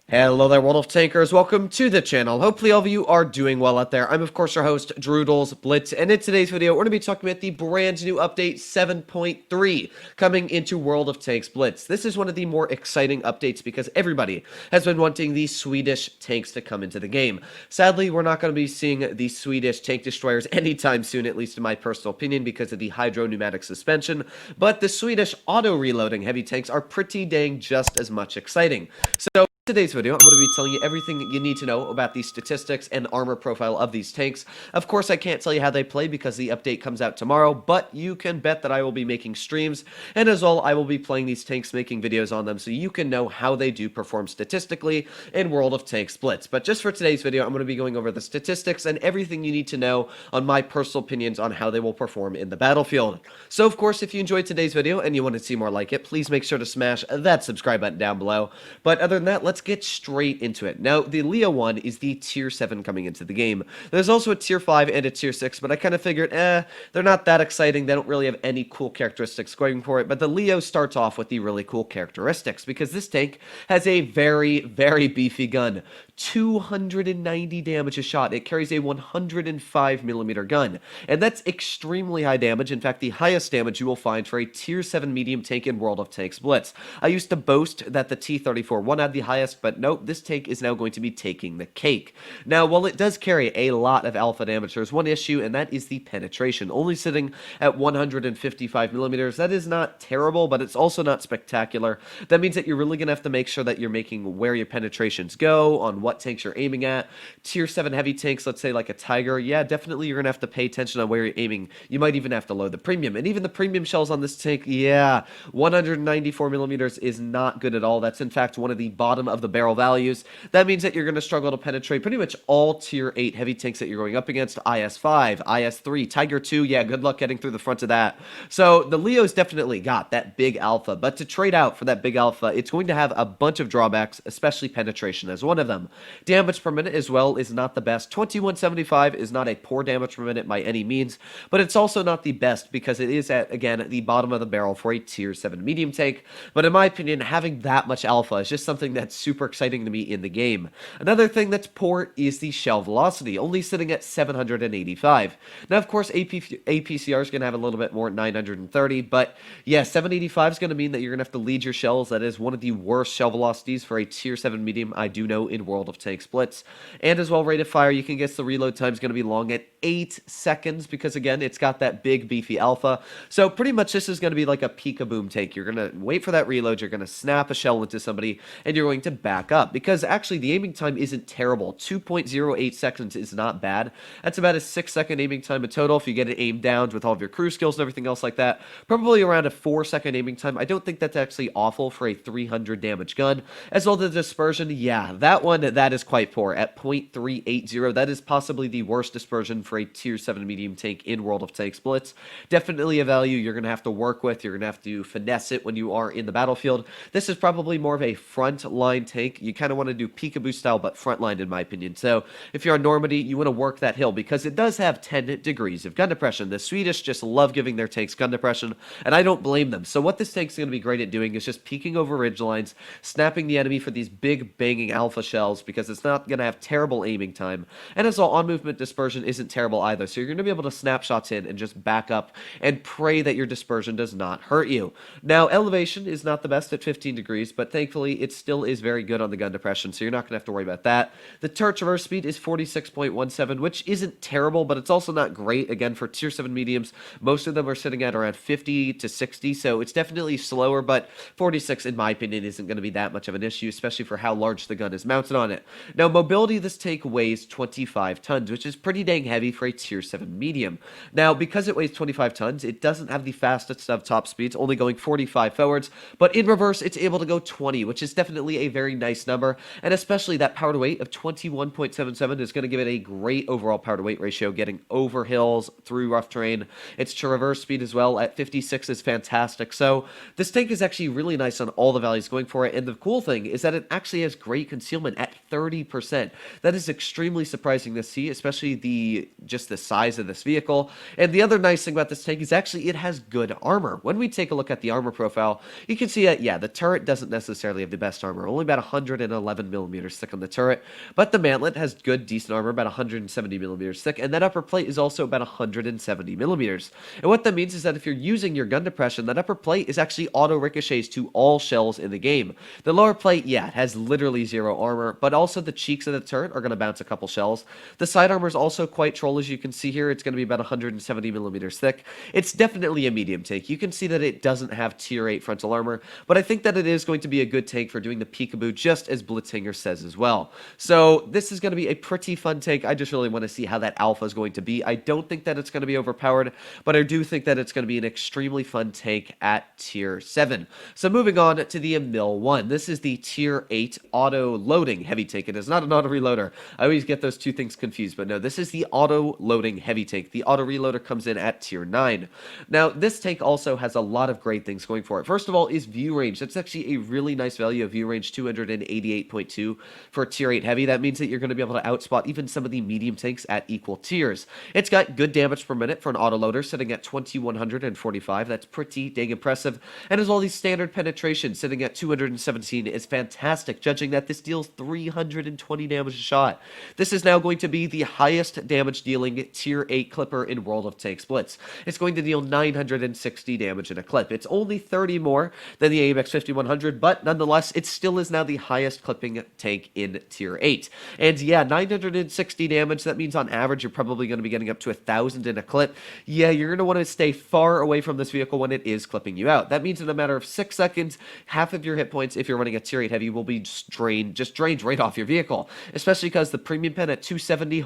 Hello there, World of Tankers. Welcome to the channel. Hopefully all of you are doing well out there. I'm, of course, your host, Droodles Blitz, and in today's video, we're going to be talking about the brand new update 7.3 coming into World of Tanks Blitz. This is one of the more exciting updates because everybody has been wanting these Swedish tanks to come into the game. Sadly, we're not going to be seeing these Swedish tank destroyers anytime soon, at least in my personal opinion, because of the hydro pneumatic suspension, but the Swedish auto-reloading heavy tanks are pretty dang just as much exciting. So in today's video, I'm going to be telling you everything you need to know about the statistics and armor profile of these tanks. Of course, I can't tell you how they play because the update comes out tomorrow, but you can bet that I will be making streams, and as well, I will be playing these tanks, making videos on them, so you can know how they do perform statistically in World of Tanks Blitz. But just for today's video, I'm going to be going over the statistics and everything you need to know on my personal opinions on how they will perform in the battlefield. So, of course, if you enjoyed today's video and you want to see more like it, please make sure to smash that subscribe button down below. But other than that, let's get straight into it. Now, the Leo one is the tier 7 coming into the game. There's also a tier 5 and a tier 6, but I kind of figured, they're not that exciting. They don't really have any cool characteristics going for it, but the Leo starts off with the really cool characteristics because this tank has a very, very beefy gun. 290 damage a shot. It carries a 105mm gun, and that's extremely high damage. In fact, the highest damage you will find for a tier 7 medium tank in World of Tanks Blitz. I used to boast that the T-34-1 had the highest, but nope, this tank is now going to be taking the cake. Now, while it does carry a lot of alpha damage, there's one issue, and that is the penetration. Only sitting at 155mm. That is not terrible, but it's also not spectacular. That means that you're really going to have to make sure that you're making where your penetrations go, on what tanks you're aiming at. Tier 7 heavy tanks, let's say like a Tiger, yeah, definitely you're going to have to pay attention on where you're aiming. You might even have to load the premium. And even the premium shells on this tank, yeah, 194mm is not good at all. That's in fact one of the bottom of the barrel values. That means that you're going to struggle to penetrate pretty much all tier 8 heavy tanks that you're going up against. IS-5, IS-3, Tiger 2, yeah, good luck getting through the front of that. So the Leo's definitely got that big alpha, but to trade out for that big alpha, it's going to have a bunch of drawbacks, especially penetration as one of them. Damage per minute as well is not the best. 2175 is not a poor damage per minute by any means, but it's also not the best because it is at, again, the bottom of the barrel for a tier 7 medium tank. But in my opinion, having that much alpha is just something that's super exciting to me in the game. Another thing that's poor is the shell velocity, only sitting at 785. Now, of course, APCR is going to have a little bit more, 930, but yeah, 785 is going to mean that you're going to have to lead your shells. That is one of the worst shell velocities for a tier 7 medium I do know in World of Tanks Blitz. And as well, rate of fire, you can guess the reload time is going to be long at 8 seconds because, again, it's got that big beefy alpha. So pretty much this is going to be like a peek-a-boom tank. You're going to wait for that reload, you're going to snap a shell into somebody, and you're going to back up because actually the aiming time isn't terrible. 2.08 seconds is not bad. That's about a 6-second aiming time in total if you get it aimed down with all of your crew skills and everything else like that. Probably around a 4-second aiming time. I don't think that's actually awful for a 300 damage gun. As well, the dispersion, yeah, that is quite poor at 0.380. That is possibly the worst dispersion for a tier 7 medium tank in World of Tanks Blitz. Definitely a value you're going to have to work with. You're going to have to finesse it when you are in the battlefield. This is probably more of a front line tank. You kind of want to do peekaboo style, but front line in my opinion. So if you're on Normandy, you want to work that hill because it does have 10 degrees of gun depression. The Swedish just love giving their tanks gun depression, and I don't blame them. So what this tank's going to be great at doing is just peeking over ridge lines, snapping the enemy for these big banging alpha shells because it's not going to have terrible aiming time. And as well, on-movement dispersion isn't terrible either. So you're going to be able to snap shots in and just back up and pray that your dispersion does not hurt you. Now, elevation is not the best at 15 degrees, but thankfully it still is very good on the gun depression, so you're not going to have to worry about that. The turret traverse speed is 46.17, which isn't terrible, but it's also not great. Again, for tier 7 mediums, most of them are sitting at around 50 to 60, so it's definitely slower, but 46, in my opinion, isn't going to be that much of an issue, especially for how large the gun is mounted on it. Now, mobility, this tank weighs 25 tons, which is pretty dang heavy for a tier 7 medium. Now, because it weighs 25 tons, it doesn't have the fastest of top speeds, only going 45 forwards, but in reverse, it's able to go 20, which is definitely a very nice number, and especially that power to weight of 21.77 is going to give it a great overall power to weight ratio, getting over hills, through rough terrain. Its traverse speed as well at 56 is fantastic, so this tank is actually really nice on all the values going for it, and the cool thing is that it actually has great concealment at 30%. That is extremely surprising to see, especially just the size of this vehicle. And the other nice thing about this tank is actually it has good armor. When we take a look at the armor profile, you can see that, yeah, the turret doesn't necessarily have the best armor, only about 111 millimeters thick on the turret, but the mantlet has good, decent armor, about 170 millimeters thick, and that upper plate is also about 170 millimeters. And what that means is that if you're using your gun depression, that upper plate is actually auto ricochets to all shells in the game. The lower plate, yeah, it has literally zero armor, but also the cheeks of the turret are going to bounce a couple shells. The side armor is also quite troll, as you can see here. It's going to be about 170 millimeters thick. It's definitely a medium tank. You can see that it doesn't have tier 8 frontal armor, but I think that it is going to be a good tank for doing the peekaboo, just as Blitzhanger says as well. So this is going to be a pretty fun tank. I just really want to see how that alpha is going to be. I don't think that it's going to be overpowered, but I do think that it's going to be an extremely fun tank at tier 7. So moving on to the Emil I. This is the tier 8 auto loading heavy tank. It is not an auto reloader. I always get those two things confused, but no, this is the auto loading heavy tank. The auto reloader comes in at tier 9. Now, this tank also has a lot of great things going for it. First of all is view range. That's actually a really nice value of view range, 288.2 for tier 8 heavy. That means that you're going to be able to outspot even some of the medium tanks at equal tiers. It's got good damage per minute for an autoloader, sitting at 2145. That's pretty dang impressive. And as well, the standard penetration sitting at 217 is fantastic, judging that this deals 320 damage a shot. This is now going to be the highest damage dealing tier 8 clipper in World of Tanks Blitz. It's going to deal 960 damage in a clip. It's only 30 more than the AMX 5100, but nonetheless, it still is now the highest clipping tank in tier 8. And yeah, 960 damage, that means on average you're probably going to be getting up to 1,000 in a clip. Yeah, you're going to want to stay far away from this vehicle when it is clipping you out. That means in a matter of 6 seconds, half of your hit points, if you're running a tier 8 heavy, will be just drained right off your vehicle. Especially because the premium pen at 270,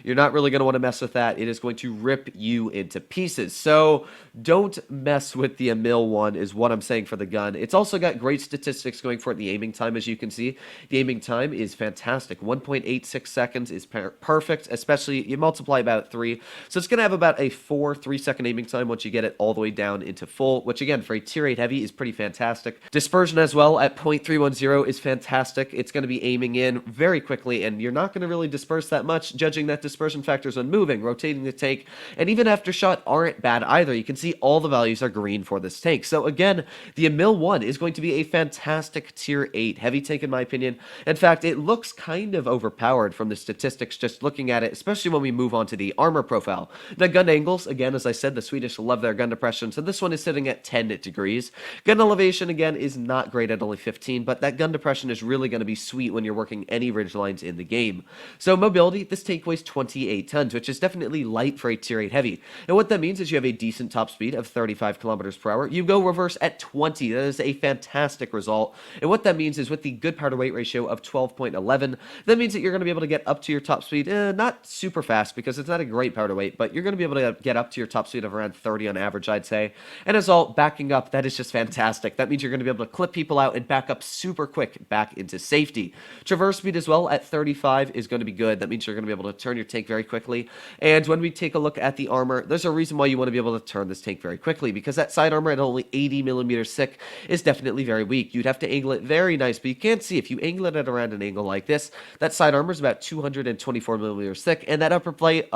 you're not really going to want to mess with that. It is going to rip you into pieces. So don't mess with the Emil I is what I'm saying for the gun. It's also got great statistics going for it. The aiming time, as you can see, the aiming time is fantastic. 1.86 seconds is perfect, especially you multiply about 3. So it's going to have about a 3-second aiming time once you get it all the way down into full, which again, for a tier 8 heavy is pretty fantastic. Dispersion as well at 0.310 is fantastic. It's going to be aiming in very quickly, and you're not going to really disperse that much, judging that dispersion factors when moving, rotating the tank, and even after shot aren't bad either. You can see all the values are green for this tank. So again, the Emil I is going to be a fantastic tier 8 heavy tank in my opinion. In fact, it looks kind of overpowered from the statistics just looking at it, especially when we move on to the armor profile. The gun angles, again, as I said, the Swedish love their gun depression, so this one is sitting at 10 degrees. Gun elevation, again, is not great at only 15, but that gun depression is really going to be sweet when you're working any ridge lines in the game. So mobility, this tank weighs 28 tons, which is definitely light for a tier 8 heavy. And what that means is you have a decent top speed of 35 kilometers per hour. You go reverse at 20. That is a fantastic result. And what that means is with the good power to weight ratio of 12.11, that means that you're going to be able to get up to your top speed, not super fast because it's not a great power to weight, but you're going to be able to get up to your top speed of around 30 on average, I'd say. And as all, backing up, that is just fantastic. That means you're going to be able to clip people out and back up super quick back into safety. Traverse speed as well at 35 is going to be good. That means you're going to be able to turn your tank very quickly. And when we take a look at the armor, there's a reason why you want to be able to turn this tank very quickly, because that side armor at only 80 millimeters thick is definitely very weak. You'd have to angle it very nice, but you can't see if you angle it at around an angle like this, that side armor is about 224 millimeters thick, and that upper plate,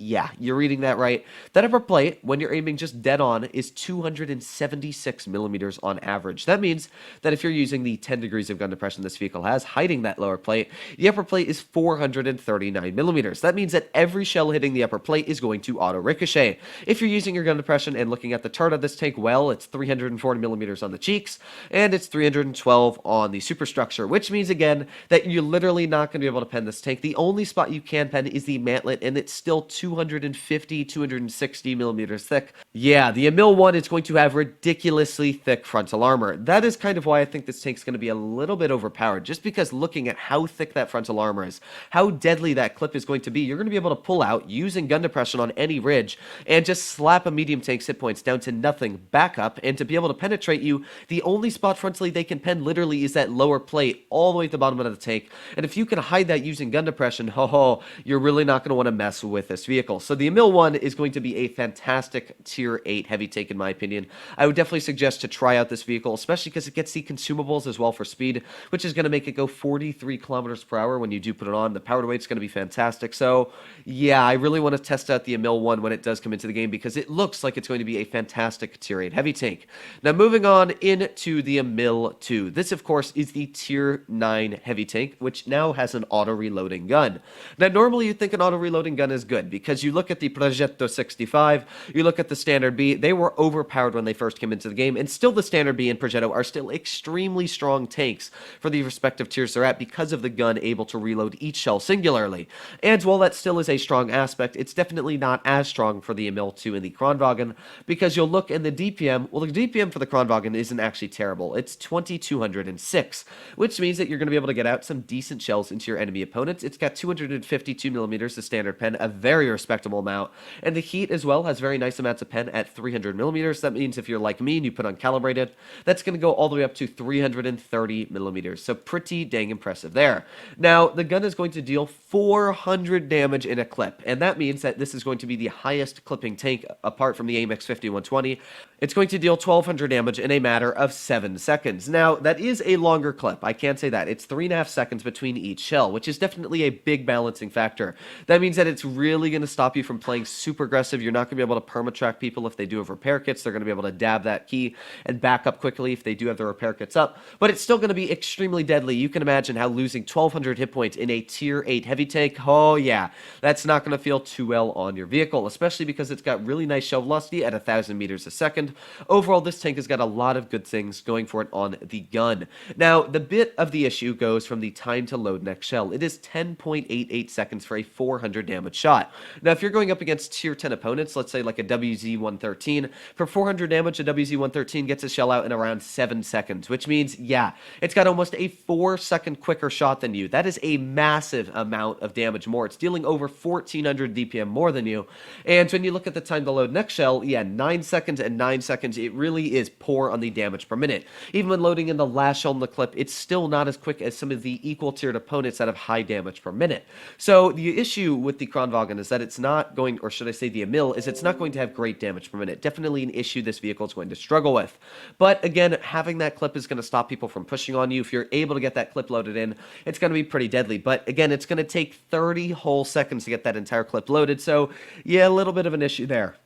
yeah, you're reading that right. That upper plate, when you're aiming just dead on, is 276 millimeters on average. That means that if you're using the 10 degrees of gun depression this vehicle has, hiding that lower plate, the upper plate is 439 millimeters. That means that every shell hitting the upper plate is going to auto ricochet. If you're using your gun depression and looking at the turret of this tank, well, it's 340 millimeters on the cheeks, and it's 312 on the superstructure, which means, again, that you're literally not going to be able to pen this tank. The only spot you can pen is the mantlet, and it's still 250, 260 millimeters thick. Yeah, the Emil I is going to have ridiculously thick frontal armor. That is kind of why I think this tank's going to be a little bit overpowered, just because looking at how thick that frontal armor is, how deadly that clip is going to be, you're going to be able to pull out using gun depression on any ridge and just slap a medium tank's hit points down to nothing back up, and to be able to penetrate you, the only spot frontally they can pen literally is that lower plate all the way at the bottom of the tank. And if you can hide that using gun depression, you're really not going to want to mess with this vehicle. vehicles. So the Emil I is going to be a fantastic tier 8 heavy tank in my opinion. I would definitely suggest to try out this vehicle, especially because it gets the consumables as well for speed, which is going to make it go 43 kilometers per hour when you do put it on. The power to weight is going to be fantastic. So yeah, I really want to test out the Emil I when it does come into the game because it looks like it's going to be a fantastic tier 8 heavy tank. Now moving on into the Emil II. This of course is the tier 9 heavy tank, which now has an auto reloading gun. Now normally you'd think an auto reloading gun is good because you look at the Progetto 65, you look at the Standard B, they were overpowered when they first came into the game, and still the Standard B and Progetto are still extremely strong tanks for the respective tiers they're at because of the gun able to reload each shell singularly. And while that still is a strong aspect, it's definitely not as strong for the Emil II and the Kranvagn because you'll look in the DPM, well the DPM for the Kranvagn isn't actually terrible, it's 2206, which means that you're going to be able to get out some decent shells into your enemy opponents. It's got 252 millimeters, the standard pen, a very respectable amount, and the heat as well has very nice amounts of pen at 300 millimeters. That means if you're like me and you put on calibrated, that's going to go all the way up to 330 millimeters, so pretty dang impressive there. Now the gun is going to deal 400 damage in a clip, and that means that this is going to be the highest clipping tank apart from the AMX 5120. It's going to deal 1200 damage in a matter of 7 seconds. Now that is a longer clip, I can't say that. It's 3.5 seconds between each shell, which is definitely a big balancing factor. That means that it's really going to stop you from playing super aggressive. You're not going to be able to perma-track people if they do have repair kits. They're going to be able to dab that key and back up quickly if they do have their repair kits up. But it's still going to be extremely deadly. You can imagine how losing 1200 hit points in a tier 8 heavy tank, oh yeah, that's not going to feel too well on your vehicle, especially because it's got really nice shell velocity at 1000 meters a second. Overall, this tank has got a lot of good things going for it on the gun. Now, the bit of the issue goes from the time to load next shell. It is 10.88 seconds for a 400 damage shot. Now, if you're going up against tier 10 opponents, let's say like a WZ-113, for 400 damage, a WZ-113 gets a shell out in around 7 seconds, which means, yeah, it's got almost a 4-second quicker shot than you. That is a massive amount of damage more. It's dealing over 1400 DPM more than you. And when you look at the time to load next shell, yeah, 9 seconds and 9 seconds, it really is poor on the damage per minute. Even when loading in the last shell in the clip, it's still not as quick as some of the equal tiered opponents that have high damage per minute. So the issue with the Kranvagn is that it's not going, or should I say the Emil, is it's not going to have great damage per minute. Definitely an issue this vehicle is going to struggle with. But again, having that clip is going to stop people from pushing on you. If you're able to get that clip loaded in, it's going to be pretty deadly. But again, it's going to take 30 whole seconds to get that entire clip loaded. So yeah, a little bit of an issue there.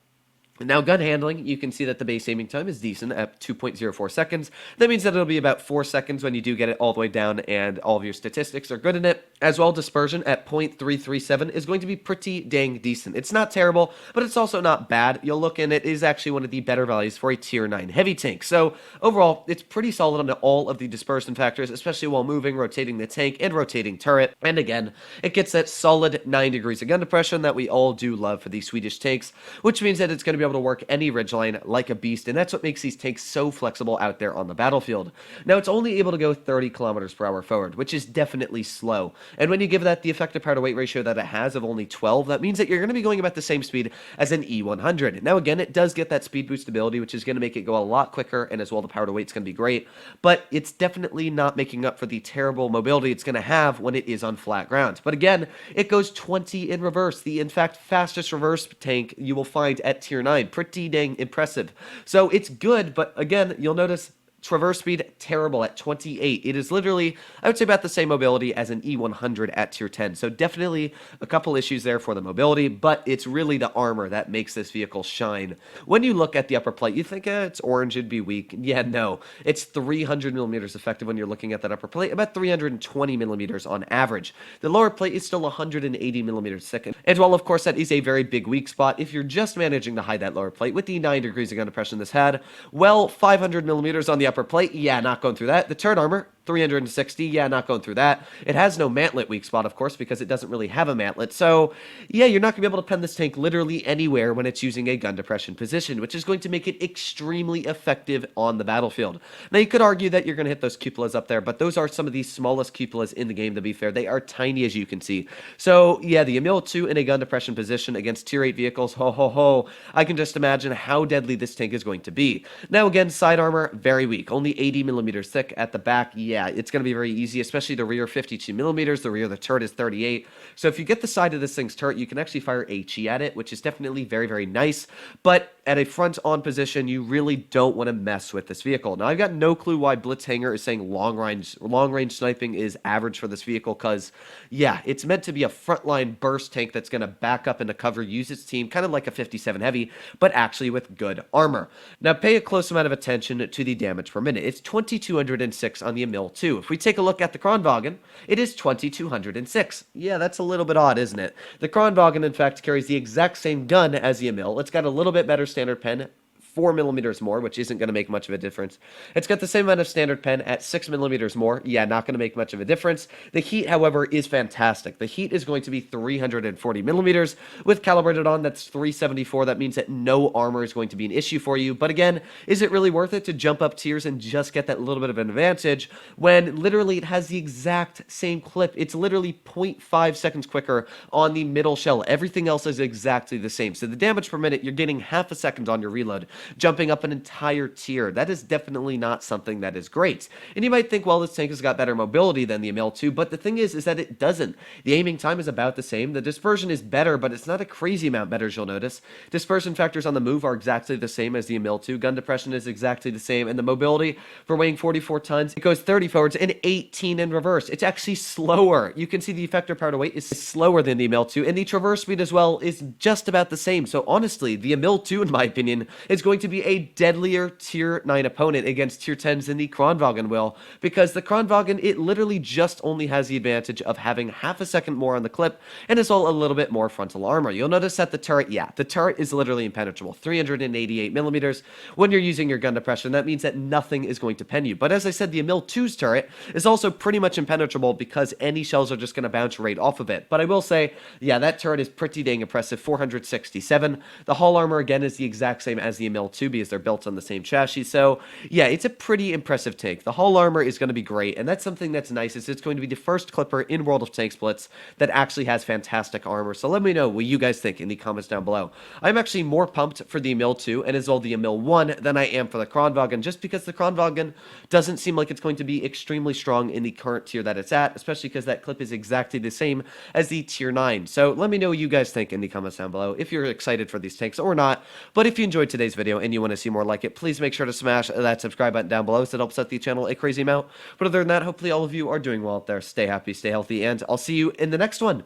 Now, gun handling, you can see that the base aiming time is decent at 2.04 seconds. That means that it'll be about 4 seconds when you do get it all the way down and all of your statistics are good in it. As well, dispersion at 0.337 is going to be pretty dang decent. It's not terrible, but it's also not bad. You'll look and it is actually one of the better values for a tier 9 heavy tank. So overall, it's pretty solid on all of the dispersion factors, especially while moving, rotating the tank, and rotating turret. And again, it gets that solid 9 degrees of gun depression that we all do love for these Swedish tanks, which means that it's going to be able to work any ridgeline like a beast, and that's what makes these tanks so flexible out there on the battlefield. Now, it's only able to go 30 kilometers per hour forward, which is definitely slow, and when you give that the effective power to weight ratio that it has of only 12, that means that you're going to be going about the same speed as an E100. Now, again, it does get that speed boost ability, which is going to make it go a lot quicker, and as well, the power to weight is going to be great, but it's definitely not making up for the terrible mobility it's going to have when it is on flat ground. But again, it goes 20 in reverse, the, in fact, fastest reverse tank you will find at tier 9. Pretty dang impressive. So it's good, but again, you'll notice traverse speed, terrible at 28. It is literally, I would say, about the same mobility as an E100 at tier 10. So definitely a couple issues there for the mobility, but it's really the armor that makes this vehicle shine. When you look at the upper plate, you think it's orange, it'd be weak. Yeah, no. It's 300 millimeters effective when you're looking at that upper plate, about 320 millimeters on average. The lower plate is still 180 millimeters thick. And while, of course, that is a very big weak spot, if you're just managing to hide that lower plate with the 9 degrees of gun depression this had, well, 500 millimeters on the upper plate, yeah, not going through that. The turret armor, 360, yeah, not going through that. It has no mantlet weak spot, of course, because it doesn't really have a mantlet. So, yeah, you're not going to be able to pen this tank literally anywhere when it's using a gun depression position, which is going to make it extremely effective on the battlefield. Now, you could argue that you're going to hit those cupolas up there, but those are some of the smallest cupolas in the game, to be fair. They are tiny, as you can see. So, yeah, the Emil II in a gun depression position against tier 8 vehicles, ho, ho, ho. I can just imagine how deadly this tank is going to be. Now, again, side armor, very weak. Only 80 millimeters thick at the back. Yeah, yeah, it's going to be very easy, especially the rear 52 millimeters. The rear of the turret is 38. So if you get the side of this thing's turret, you can actually fire HE at it, which is definitely very, very nice. But at a front-on position, you really don't want to mess with this vehicle. Now, I've got no clue why Blitzhanger is saying long-range sniping is average for this vehicle, because, yeah, it's meant to be a frontline burst tank that's going to back up into cover, use its team, kind of like a 57 Heavy, but actually with good armor. Now, pay a close amount of attention to the damage per minute. It's 2,206 on the Emil II. If we take a look at the Kranvagn, it is 2,206. Yeah, that's a little bit odd, isn't it? The Kranvagn, in fact, carries the exact same gun as the Emil. It's got a little bit better standard pen, 4 millimeters more, which isn't going to make much of a difference. It's got the same amount of standard pen at 6 millimeters more. Yeah, not going to make much of a difference. The heat, however, is fantastic. The heat is going to be 340 millimeters. With calibrated on, that's 374. That means that no armor is going to be an issue for you. But again, is it really worth it to jump up tiers and just get that little bit of an advantage when literally it has the exact same clip? It's literally 0.5 seconds quicker on the middle shell. Everything else is exactly the same. So the damage per minute, you're getting half a second on your reload, jumping up an entire tier. That is definitely not something that is great. And you might think, well, this tank has got better mobility than the Emil II, but the thing is that it doesn't. The aiming time is about the same. The dispersion is better, but it's not a crazy amount better, as you'll notice. Dispersion factors on the move are exactly the same as the Emil II. Gun depression is exactly the same, and the mobility for weighing 44 tons, it goes 30 forwards and 18 in reverse. It's actually slower. You can see the effector power to weight is slower than the Emil II, and the traverse speed as well is just about the same. So honestly, the Emil II, in my opinion, is going to be a deadlier tier 9 opponent against tier 10s than the Kranvagn will, because the Kranvagn, it literally just only has the advantage of having half a second more on the clip and is all a little bit more frontal armor. You'll notice that the turret, yeah, the turret is literally impenetrable, 388 millimeters. When you're using your gun depression, that means that nothing is going to pen you. But as I said, the Emil II's turret is also pretty much impenetrable because any shells are just going to bounce right off of it. But I will say, yeah, that turret is pretty dang impressive, 467. The hull armor, again, is the exact same as the Emil II, because they're built on the same chassis. So yeah, it's a pretty impressive tank. The hull armor is going to be great, and that's something that's nice, is it's going to be the first clipper in World of Tanks Blitz that actually has fantastic armor. So let me know what you guys think in the comments down below. I'm actually more pumped for the Emil II and as well the Emil I than I am for the Kranvagn, just because the Kranvagn doesn't seem like it's going to be extremely strong in the current tier that it's at, especially because that clip is exactly the same as the tier 9. So let me know what you guys think in the comments down below, if you're excited for these tanks or not. But if you enjoyed today's video and you want to see more like it, please make sure to smash that subscribe button down below, so it helps out the channel a crazy amount. But other than that, hopefully all of you are doing well out there. Stay happy, stay healthy, and I'll see you in the next one.